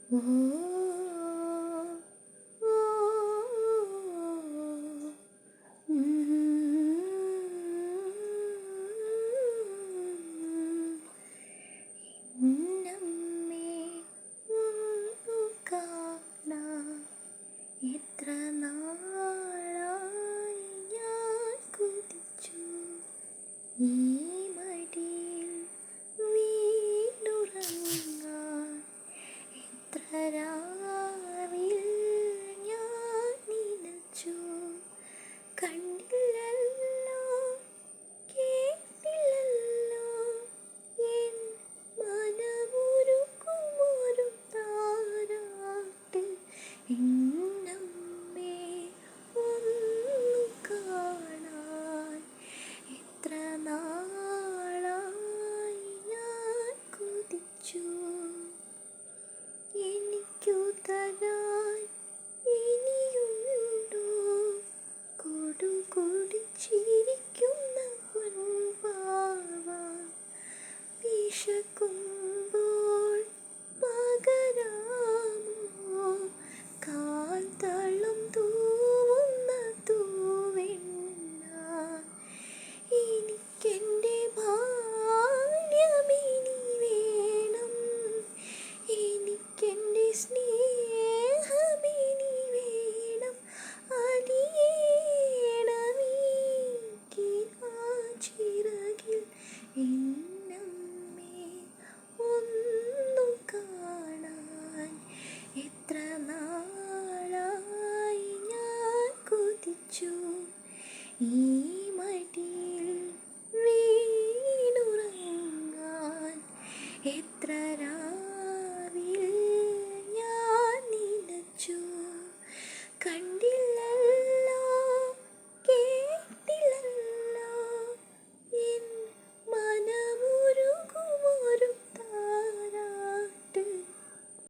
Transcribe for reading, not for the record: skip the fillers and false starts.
ഓ ഓ നമ്മെ ഒന്നു കാണാൻ എത്ര നാളായി ഞാൻ കൊതിച്ചു. ഈ മടിയിൽ വീണ്ടുറങ്ങാൻ എത്ര രാവിൽ ഞാൻ നിലച്ചു. കണ്ടില്ലല്ലോ കേട്ടില്ലല്ലോ എൻ മനമൊരുക്കുമൊരു താരാട്ട്. എന്നമ്മേ ഒന്നു കാണാൻ എത്ര നാളായി ഞാൻ കൊതിച്ചു. എനിക്കു തരാൻ ഇനിയുണ്ടോ കൊടുകുടിച്ചിരിക്കുന്ന പൊൻപാവ? വിശക്കുമ്പോൾ പകരാമോ കാൽ തളം തൂവുന്ന തൂവെണ്ണ? എനിക്കെൻ്റെ ബാല്യമിനി വേണം, എനിക്കെൻ്റെ സ്നേഹമിനി വേണം. അലിയേണമീ ചിറകിൽ എന്നമ്മേ ഒന്നു കാണാൻ എത്ര നാളായി ഞാൻ കൊതിച്ചു. ഈ മടിയിൽ വീണുറങ്ങാൻ എത്ര